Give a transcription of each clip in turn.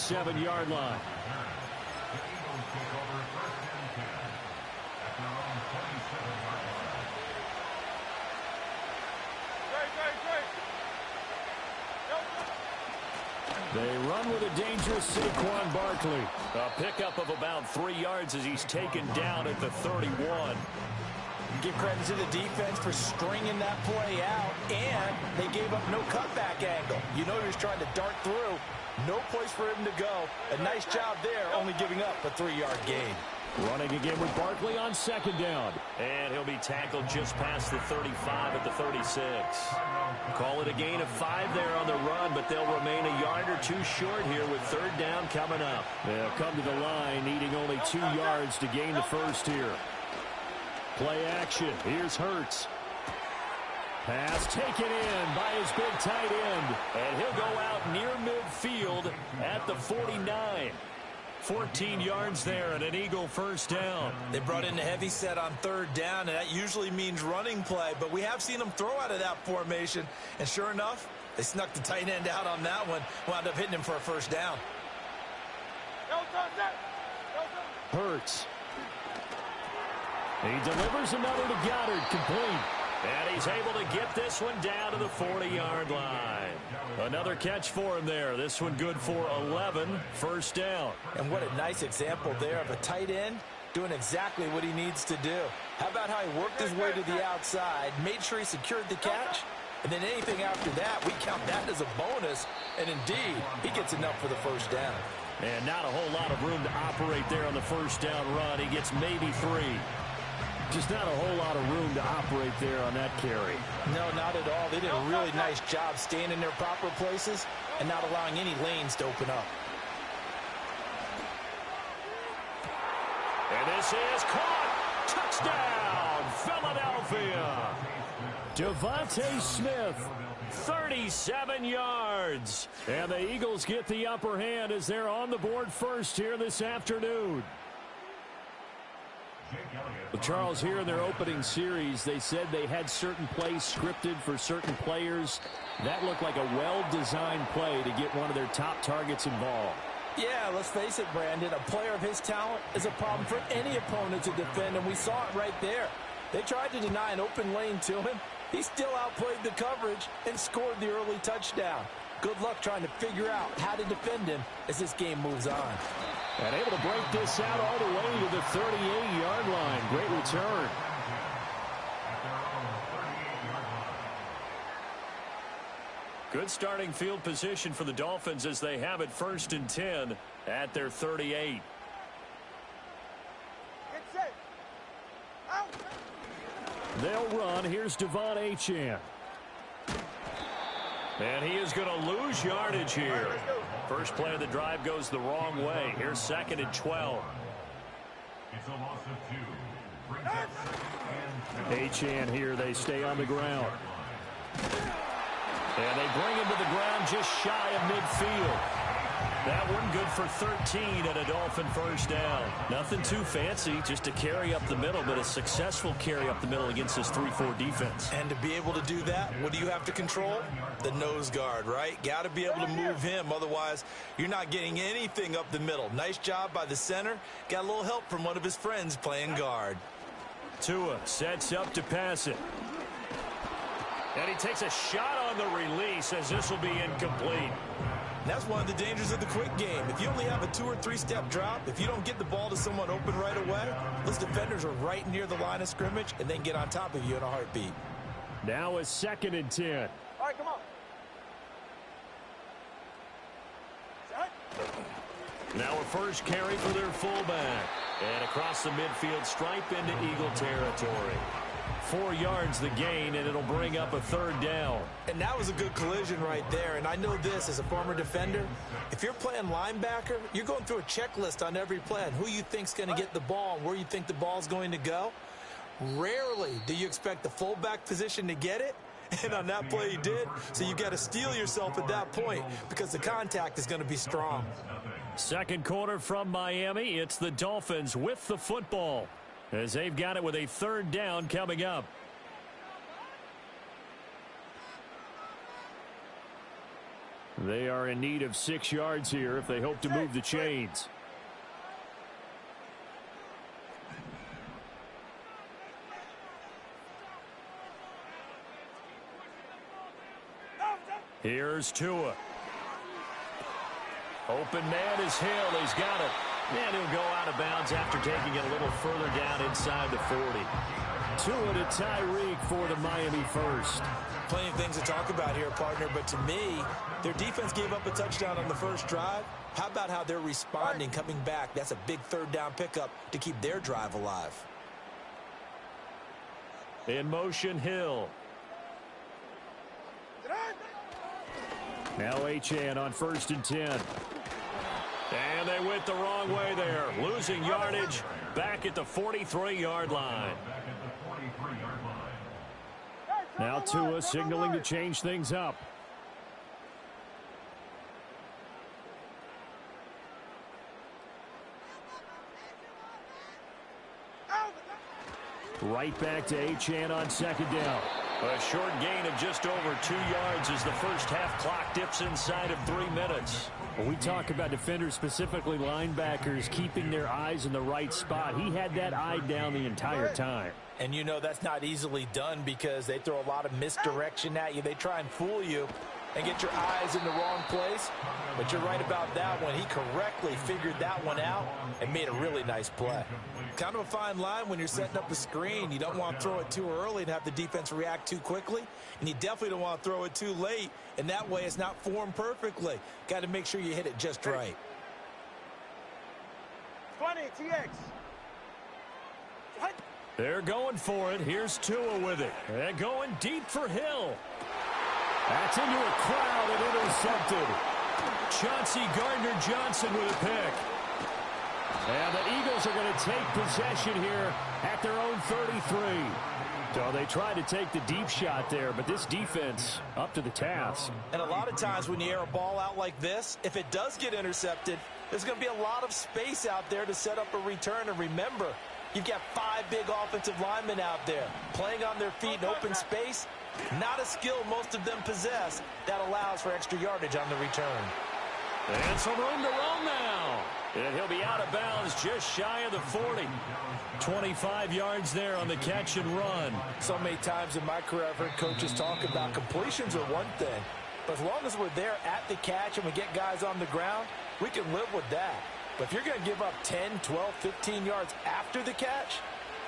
37-yard line. They run with a dangerous Saquon Barkley. A pickup of about 3 yards as he's taken down at the 31. Give credit to the defense for stringing that play out, and they gave up no cutback angle. You know he was trying to dart through. No place for him to go. A nice job there, only giving up a 3-yard gain. Running again with Barkley on second down. And he'll be tackled just past the 35 at the 36. Call it a gain of 5 there on the run, but they'll remain a yard or two short here with third down coming up. They'll come to the line needing only 2 yards to gain the first here. Play action. Here's Hurts. Pass taken in by his big tight end. And he'll go out near midfield at the 49. 14 yards there and an Eagle first down. They brought in the heavy set on third down, and that usually means running play, but we have seen them throw out of that formation, and sure enough, they snuck the tight end out on that one, wound up hitting him for a first down. Hurts. He delivers another to Goddard, complete. And he's able to get this one down to the 40-yard line. Another catch for him there. This one good for 11, first down. And what a nice example there of a tight end doing exactly what he needs to do. How about how he worked his way to the outside, made sure he secured the catch, and then anything after that, we count that as a bonus. And indeed, he gets enough for the first down. And not a whole lot of room to operate there on the first down run. He gets maybe 3. Just not a whole lot of room to operate there on that carry. No, not at all. They did a really nice job staying in their proper places and not allowing any lanes to open up. And this is caught. Touchdown, Philadelphia. Devontae Smith, 37 yards. And the Eagles get the upper hand as they're on the board first here this afternoon. Well, Charles, here in their opening series, they said they had certain plays scripted for certain players. That looked like a well-designed play to get one of their top targets involved. Yeah, let's face it, Brandon. A player of his talent is a problem for any opponent to defend, and we saw it right there. They tried to deny an open lane to him. He still outplayed the coverage and scored the early touchdown. Good luck trying to figure out how to defend him as this game moves on. And able to break this out all the way to the 38-yard line. Great return. Good starting field position for the Dolphins as they have it 1st and 10 at their 38. They'll run. Here's Devon Achane. And he is going to lose yardage here. First play of the drive goes the wrong way. Here's 2nd and 12. It's a loss of 2. Achane here. They stay on the ground. And they bring him to the ground just shy of midfield. That one good for 13 and a Dolphin first down. Nothing too fancy, just a carry up the middle, but a successful carry up the middle against this 3-4 defense. And to be able to do that, what do you have to control? The nose guard, right? Got to be able to move him, otherwise you're not getting anything up the middle. Nice job by the center. Got a little help from one of his friends playing guard. Tua sets up to pass it. And he takes a shot on the release as this will be incomplete. That's one of the dangers of the quick game. If you only have a 2- or 3-step drop, if you don't get the ball to someone open right away, those defenders are right near the line of scrimmage and they can get on top of you in a heartbeat. Now a 2nd and 10. All right, come on. Now a first carry for their fullback. And across the midfield stripe into Eagle territory. 4 yards the gain, and it'll bring up a 3rd down. And that was a good collision right there. And I know this as a former defender. If you're playing linebacker, you're going through a checklist on every play on who you think's going to get the ball and where you think the ball's going to go. Rarely do you expect the fullback position to get it. And on that play he did. So you got to steel yourself at that point because the contact is going to be strong. Second quarter from Miami. It's the Dolphins with the football, as they've got it with a 3rd down coming up. They are in need of 6 yards here if they hope to move the chains. Here's Tua. Open man is Hill. He's got it. And he'll go out of bounds after taking it a little further down inside the 40. Tua to Tyreek for the Miami first. Plenty of things to talk about here, partner, but to me, their defense gave up a touchdown on the first drive. How about how they're responding, coming back? That's a big third down pickup to keep their drive alive. In motion, Hill. Now Achane on 1st and 10. And they went the wrong way there. Losing yardage back at the 43-yard line. Now Tua signaling to change things up. Right back to Achane on 2nd down. A short gain of just over 2 yards as the first half clock dips inside of 3 minutes. When we talk about defenders, specifically linebackers, keeping their eyes in the right spot, he had that eye down the entire time. And you know that's not easily done because they throw a lot of misdirection at you. They try and fool you and get your eyes in the wrong place. But you're right about that one. He correctly figured that one out and made a really nice play. Kind of a fine line when you're setting up a screen. You don't want to throw it too early and have the defense react too quickly. And you definitely don't want to throw it too late. And that way it's not formed perfectly. Got to make sure you hit it just right. 20, TX. They're going for it. Here's Tua with it. And going deep for Hill. That's into a crowd and intercepted. Chauncey Gardner-Johnson with a pick. And the Eagles are going to take possession here at their own 33. So they tried to take the deep shot there, but this defense up to the task. And a lot of times when you air a ball out like this, if it does get intercepted, there's going to be a lot of space out there to set up a return. And remember, you've got 5 big offensive linemen out there playing on their feet in open space. Not a skill most of them possess that allows for extra yardage on the return. And some room to roam now. And he'll be out of bounds just shy of the 40. 25 yards there on the catch and run. So many times in my career I've heard coaches talk about completions are one thing. But as long as we're there at the catch and we get guys on the ground, we can live with that. But if you're going to give up 10, 12, 15 yards after the catch,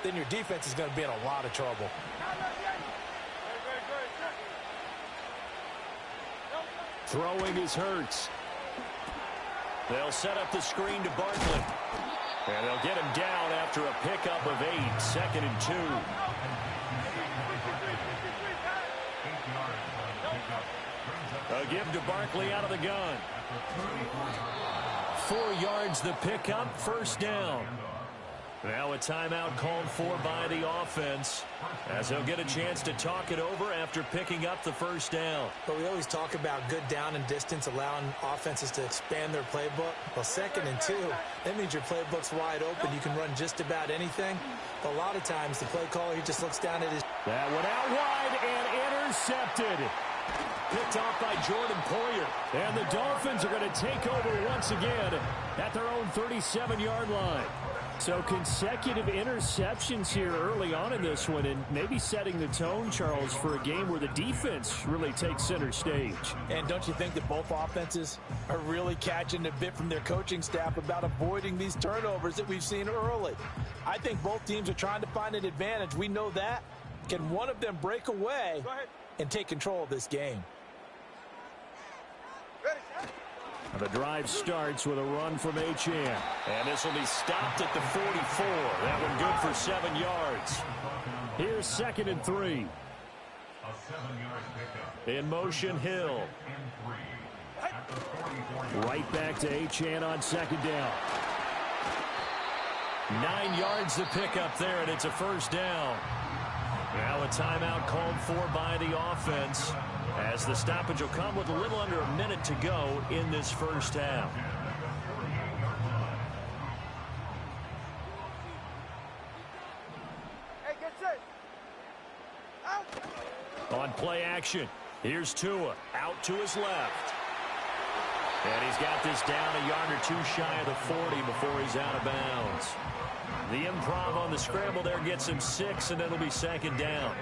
then your defense is going to be in a lot of trouble. Throwing is Hurts. They'll set up the screen to Barkley. And they'll get him down after a pickup of 8, 2nd and 2. A give to Barkley out of the gun. 4 yards the pickup, 1st down. Now a timeout called for by the offense as they'll get a chance to talk it over after picking up the 1st down. But we always talk about good down and distance, allowing offenses to expand their playbook. Well, 2nd and 2, that means your playbook's wide open. You can run just about anything. But a lot of times the play caller, he just looks down at his... That one out wide and intercepted. Picked off by Jordan Poyer. And the Dolphins are going to take over once again at their own 37-yard line. So consecutive interceptions here early on in this one, and maybe setting the tone, Charles, for a game where the defense really takes center stage. And don't you think that both offenses are really catching a bit from their coaching staff about avoiding these turnovers that we've seen early? I think both teams are trying to find an advantage. We know that. Can one of them break away and take control of this game? The drive starts with a run from Achane. And this will be stopped at the 44. That one good for 7 yards. Here's 2nd and 3. In motion, Hill. Right back to Achane on 2nd down. 9 yards the pickup there, and it's a 1st down. Now a timeout called for by the offense, as the stoppage will come with a little under a minute to go in this 1st half. Hey, get set. Out. On play action, here's Tua out to his left. And he's got this down a yard or two shy of the 40 before he's out of bounds. The improv on the scramble there gets him 6, and it'll be second down.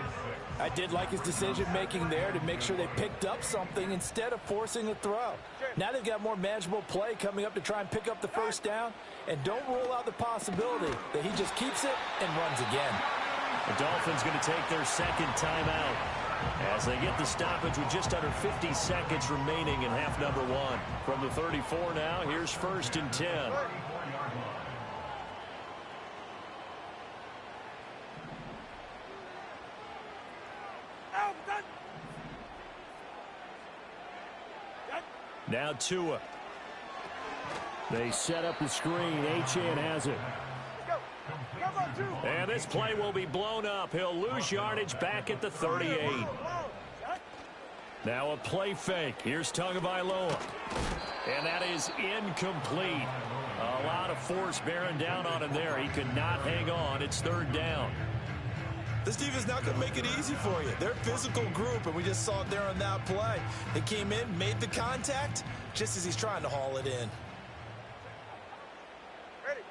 I did like his decision-making there to make sure they picked up something instead of forcing a throw. Now they've got more manageable play coming up to try and pick up the first down, and don't rule out the possibility that he just keeps it and runs again. The Dolphins going to take their second timeout as they get the stoppage with just under 50 seconds remaining in half number 1. From the 34 now, here's 1st and 10. Now Tua. They set up the screen. Achane has it. And this play will be blown up. He'll lose yardage back at the 38. Now a play fake. Here's Tagovailoa. And that is incomplete. A lot of force bearing down on him there. He could not hang on. It's 3rd down. This defense not going to make it easy for you. They're a physical group, and we just saw it there on that play. They came in, made the contact, just as he's trying to haul it in. Ready.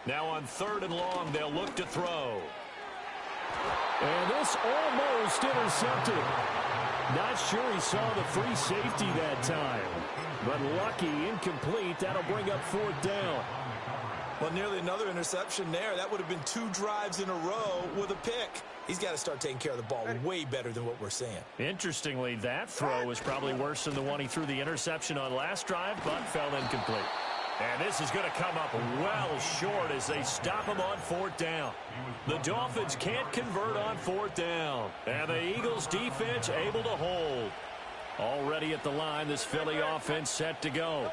Now on 3rd and long, they'll look to throw. And this almost intercepted. Not sure he saw the free safety that time. But lucky, incomplete. That'll bring up 4th down. Well, nearly another interception there. That would have been 2 drives in a row with a pick. He's got to start taking care of the ball way better than what we're seeing. Interestingly, that throw was probably worse than the one he threw the interception on last drive, but fell incomplete. And this is going to come up well short as they stop him on 4th down. The Dolphins can't convert on 4th down. And the Eagles defense able to hold. Already at the line, this Philly offense set to go.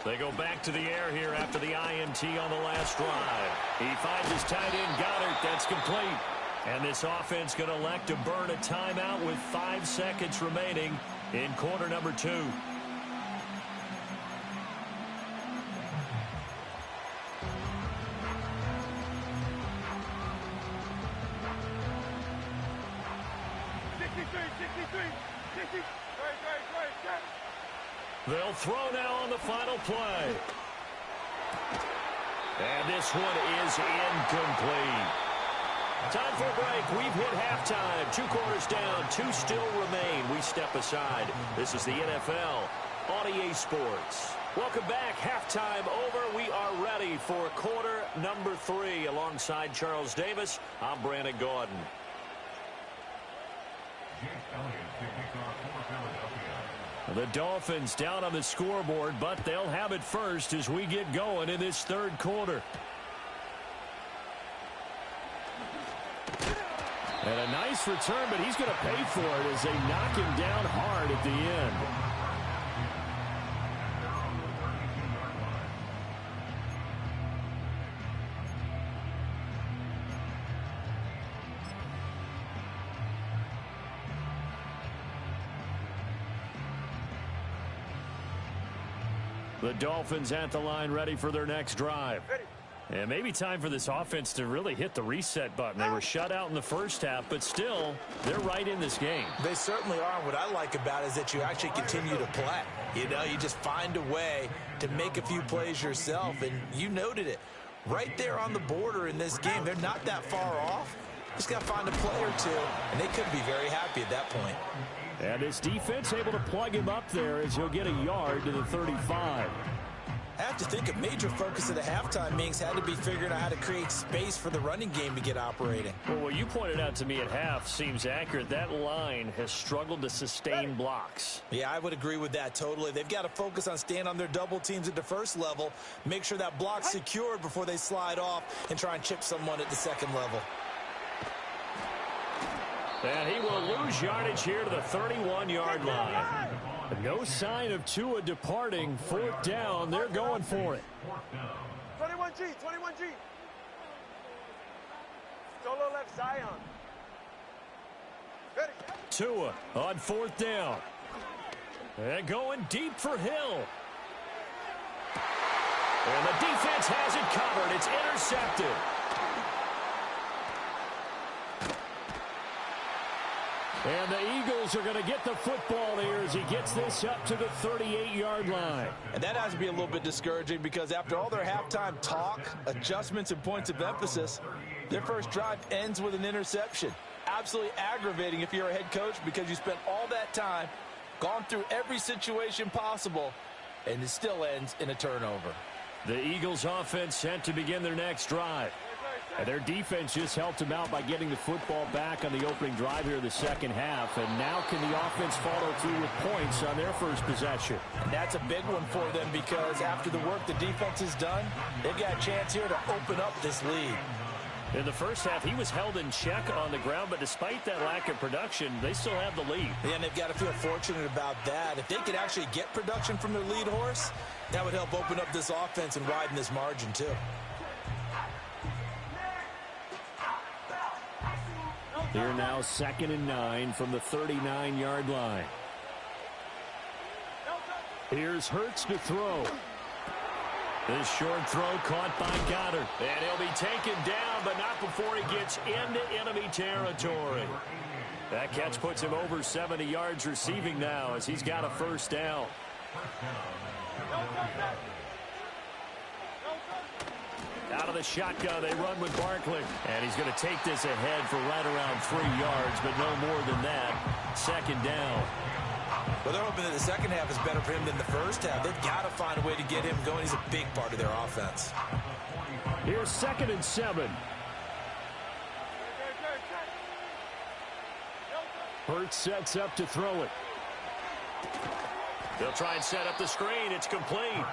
They go back to the air here after the INT on the last drive. He finds his tight end, Goddard. That's complete. And this offense going to elect to burn a timeout with 5 seconds remaining in quarter number 2. They'll throw now on the final play. And this one is incomplete. Time for a break. We've hit halftime. 2 quarters down. 2 still remain. We step aside. This is the NFL on EA Sports. Welcome back. Halftime over. We are ready for quarter number 3. Alongside Charles Davis, I'm Brandon Gordon. The Dolphins down on the scoreboard, but they'll have it first as we get going in this 3rd quarter. And a nice return, but he's going to pay for it as they knock him down hard at the end. The Dolphins at the line, ready for their next drive. And maybe time for this offense to really hit the reset button. They were shut out in the first half, but still, they're right in this game. They certainly are. What I like about it is that you actually continue to play. You know, you just find a way to make a few plays yourself, and you noted it. Right there on the border in this game, they're not that far off. Just got to find a play or two, and they could be very happy at that point. And his defense able to plug him up there as he'll get a yard to the 35. I have to think a major focus of the halftime meetings had to be figuring out how to create space for the running game to get operating. Well, what you pointed out to me at half seems accurate. That line has struggled to sustain blocks. Yeah, I would agree with that totally. They've got to focus on staying on their double teams at the first level, make sure that block's secured before they slide off and try and chip someone at the second level. And he will lose yardage here to the 31-yard line. No sign of Tua departing. 4th down. They're going for it. 21G, 21G. Solo left Zion. Ready. Tua on 4th down. And going deep for Hill. And the defense has it covered. It's intercepted. And the Eagles Eagles are going to get the football here as he gets this up to the 38-yard line. And that has to be a little bit discouraging because after all their halftime talk, adjustments, and points of emphasis, their first drive ends with an interception. Absolutely aggravating if you're a head coach because you spent all that time, gone through every situation possible, and it still ends in a turnover. The Eagles offense set to begin their next drive. And their defense just helped them out by getting the football back on the opening drive here in the second half. And now can the offense follow through with points on their first possession? And that's a big one for them because after the work the defense has done, they've got a chance here to open up this lead. In the first half, he was held in check on the ground, but despite that lack of production, they still have the lead. Yeah, and they've got to feel fortunate about that. If they could actually get production from their lead horse, that would help open up this offense and widen this margin too. Here now 2nd and 9 from the 39-yard line. Here's Hurts to throw. This short throw caught by Goddard. And he'll be taken down, but not before he gets into enemy territory. That catch puts him over 70 yards receiving now as he's got a first down. Out of the shotgun, they run with Barkley. And he's going to take this ahead for right around 3 yards, but no more than that. 2nd down. Well, they're hoping that the second half is better for him than the first half. They've got to find a way to get him going. He's a big part of their offense. Here's 2nd and 7. Hurts sets up to throw it. They'll try and set up the screen. It's complete.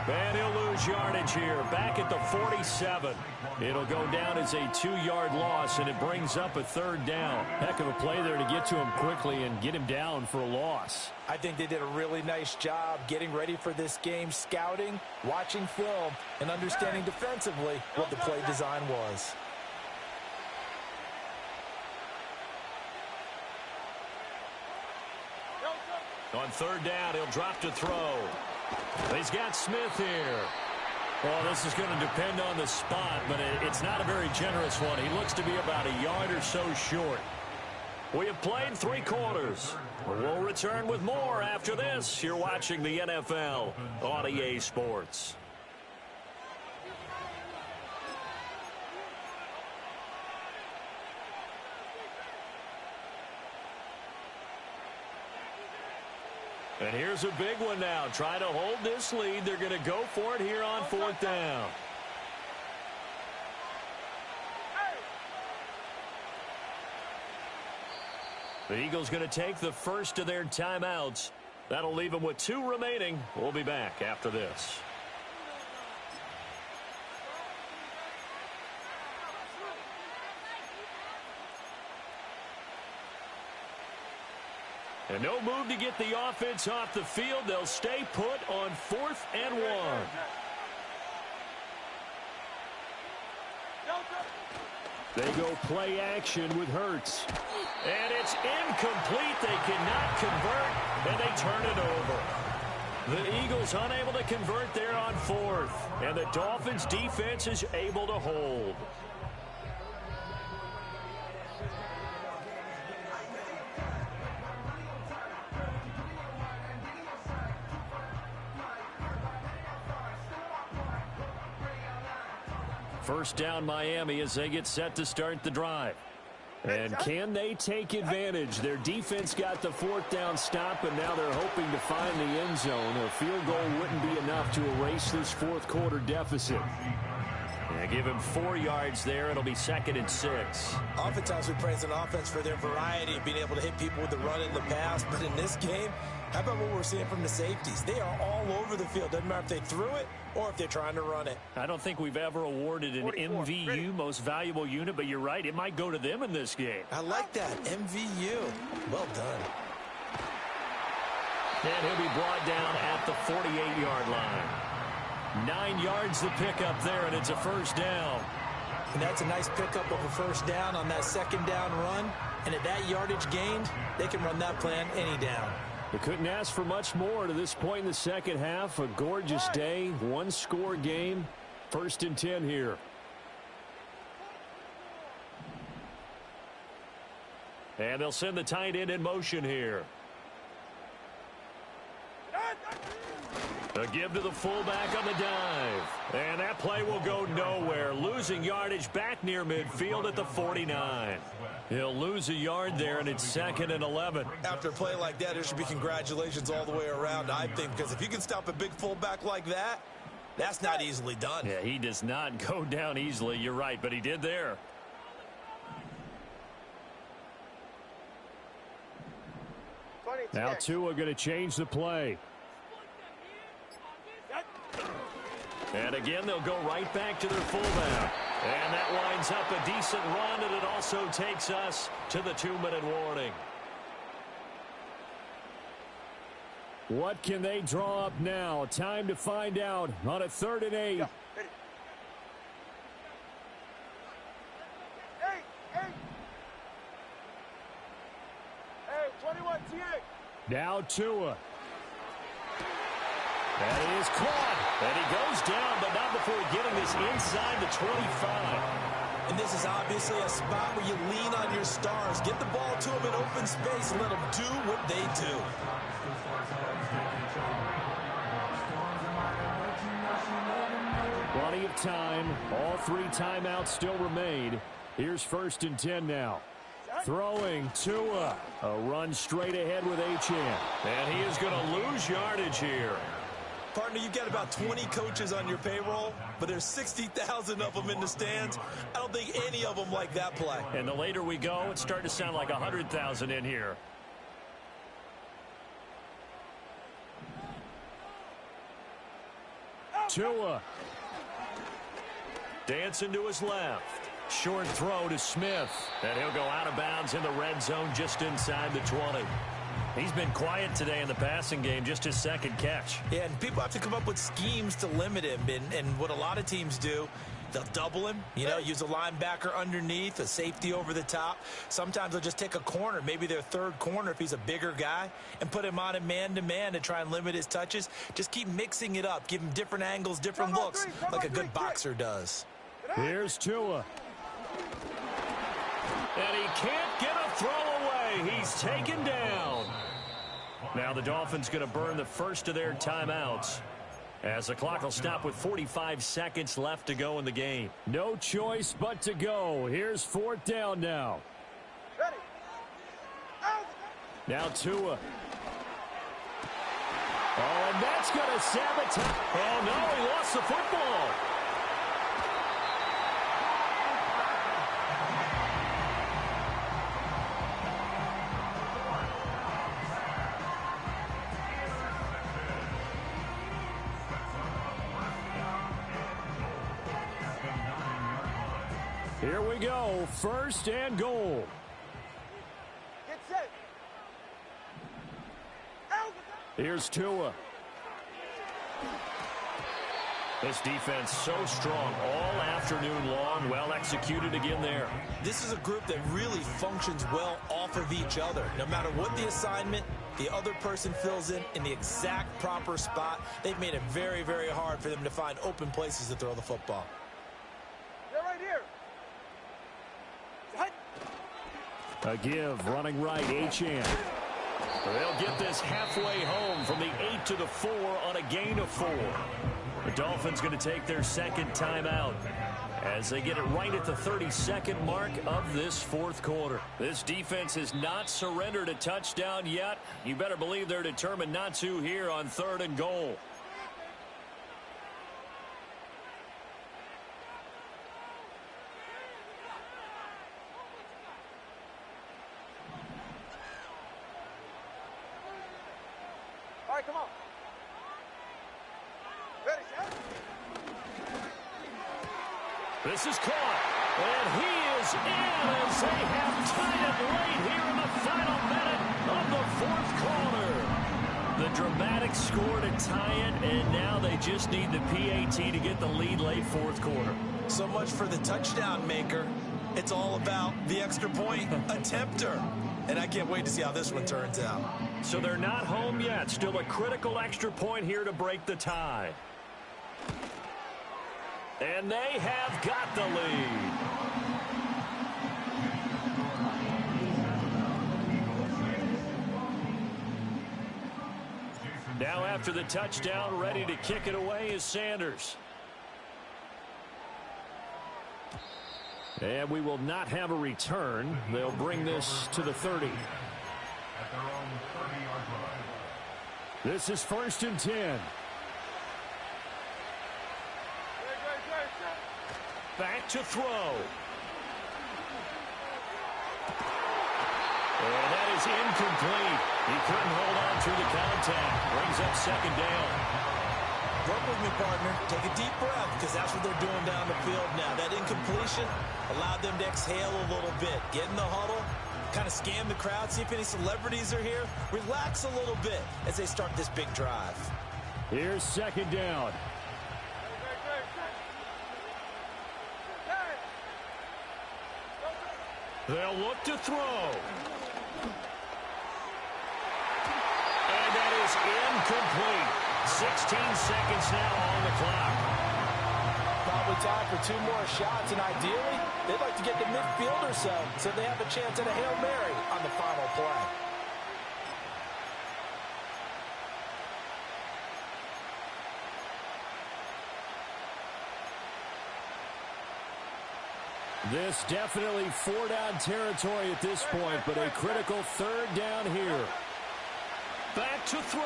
And he'll lose yardage here. Back at the 47. It'll go down as a 2-yard loss, and it brings up a 3rd down. Heck of a play there to get to him quickly and get him down for a loss. I think they did a really nice job getting ready for this game, scouting, watching film, and understanding defensively what the play design was. On 3rd down, he'll drop to throw. He's got Smith here. Well, this is going to depend on the spot, but it's not a very generous one. He looks to be about a yard or so short. We have played 3 quarters. We'll return with more after this. You're watching the NFL on EA Sports. And here's a big one now. Try to hold this lead. They're going to go for it here on 4th down. The Eagles going to take the first of their timeouts. That'll leave them with 2 remaining. We'll be back after this. And no move to get the offense off the field. They'll stay put on 4th and 1. They go play action with Hurts. And it's incomplete. They cannot convert, and they turn it over. The Eagles unable to convert there on 4th. And the Dolphins defense is able to hold. First down Miami as they get set to start the drive. And can they take advantage? Their defense got the 4th down stop, and now they're hoping to find the end zone. A field goal wouldn't be enough to erase this 4th quarter deficit. And give him 4 yards there. It'll be 2nd and 6. Oftentimes we praise an offense for their variety of being able to hit people with the run in the pass. But in this game, how about what we're seeing from the safeties? They are all over the field. Doesn't matter if they threw it or if they're trying to run it. I don't think we've ever awarded an MVU, most valuable unit, but you're right. It might go to them in this game. I like that. MVU. Well done. And he'll be brought down at the 48-yard line. 9 yards to pick up there, and it's a first down. And that's a nice pickup of a first down on that 2nd down run. And at that yardage gained, they can run that plan any down. They couldn't ask for much more to this point in the second half. A gorgeous day, 1-score game. 1st and 10 here. And they'll send the tight end in motion here. A give to the fullback on the dive. And that play will go nowhere. Losing yardage back near midfield at the 49. He'll lose a yard there, and it's 2nd and 11. After a play like that, there should be congratulations all the way around, I think, because if you can stop a big fullback like that, that's not easily done. Yeah, he does not go down easily. You're right, but he did there. Now Tua going to change the play. And again, they'll go right back to their fullback. And that winds up a decent run, and it also takes us to the 2-minute warning. What can they draw up now? Time to find out on a 3rd and 8. Hey, 21, T8. Now Tua. And he is caught. And he goes down, but not before getting this inside the 25. And this is obviously a spot where you lean on your stars. Get the ball to them in open space and let them do what they do. Plenty of time. All 3 timeouts still remain. Here's 1st and 10 now. Throwing Tua. A run straight ahead with Achane. And he is going to lose yardage here. Partner, you've got about 20 coaches on your payroll, but there's 60,000 of them in the stands. I don't think any of them like that play. And the later we go, it's starting to sound like 100,000 in here. Tua. Dancing to his left. Short throw to Smith. And he'll go out of bounds in the red zone just inside the 20. He's been quiet today in the passing game, just his 2nd catch. Yeah, and people have to come up with schemes to limit him. And what a lot of teams do, they'll double him, use a linebacker underneath, a safety over the top. Sometimes they'll just take a corner, maybe their 3rd corner if he's a bigger guy, and put him on a man-to-man to try and limit his touches. Just keep mixing it up, give him different angles, different looks, like a good boxer does. Here's Tua. And he can't get a throw away. He's taken down. Now the Dolphins going to burn the first of their timeouts, as the clock will stop with 45 seconds left to go in the game. No choice but to go. Here's 4th down now. Ready. Out. Now Tua. Oh, and that's going to sabotage. Oh, no, he lost the football. Here we go, 1st and goal. Get set. Out. Here's Tua. This defense so strong all afternoon long, well executed again there. This is a group that really functions well off of each other. No matter what the assignment, the other person fills in the exact proper spot. They've made it very, very hard for them to find open places to throw the football. They're right here. A give, running right, Achane. They'll get this halfway home from the 8 to the 4 on a gain of 4. The Dolphins going to take their 2nd timeout as they get it right at the 32nd mark of this 4th quarter. This defense has not surrendered a touchdown yet. You better believe they're determined not to here on 3rd and goal. All right, come on. Ready, set. This is caught, and he is in as they have tied it late here in the final minute of the 4th quarter. The dramatic score to tie it, and now they just need the PAT to get the lead late 4th quarter. So much for the touchdown maker. It's all about the extra point attempter. And I can't wait to see how this one turns out. So they're not home yet. Still a critical extra point here to break the tie. And they have got the lead. Now after the touchdown, ready to kick it away is Sanders. And we will not have a return. They'll bring this to the 30. This is 1st and 10. Back to throw. And that is incomplete. He couldn't hold on through the contact. Brings up 2nd down. Work with me, partner. Take a deep breath, because that's what they're doing down the field now. That incompletion allowed them to exhale a little bit. Get in the huddle, kind of scan the crowd, see if any celebrities are here. Relax a little bit as they start this big drive. Here's 2nd down. They'll look to throw. And that is incomplete. 16 seconds now on the clock. Probably time for 2 more shots, and ideally, they'd like to get to midfield or so they have a chance at a Hail Mary on the final play. This definitely 4-down territory at this point, but a critical 3rd down here. Back to throw.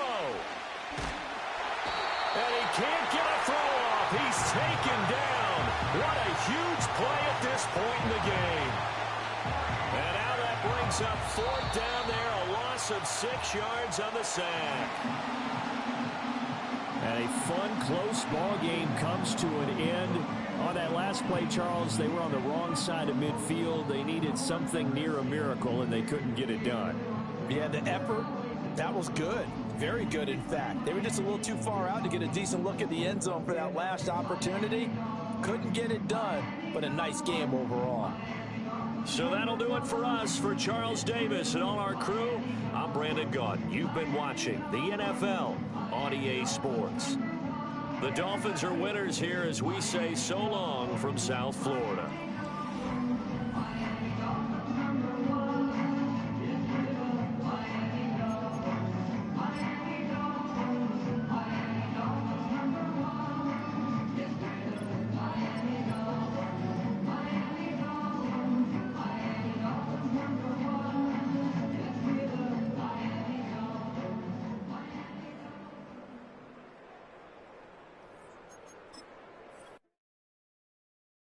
And he can't get a throw off. He's taken down. What a huge play at this point in the game. And now that brings up 4th down there, a loss of 6 yards on the sack. And a fun, close ball game comes to an end. On that last play, Charles, they were on the wrong side of midfield. They needed something near a miracle, and they couldn't get it done. Yeah, the effort, that was good. Very good, in fact. They were just a little too far out to get a decent look at the end zone for that last opportunity. Couldn't get it done, but a nice game overall. So that'll do it for us. For Charles Davis and all our crew, I'm Brandon Gaudin. You've been watching the NFL on EA Sports. The Dolphins are winners here as we say so long from South Florida.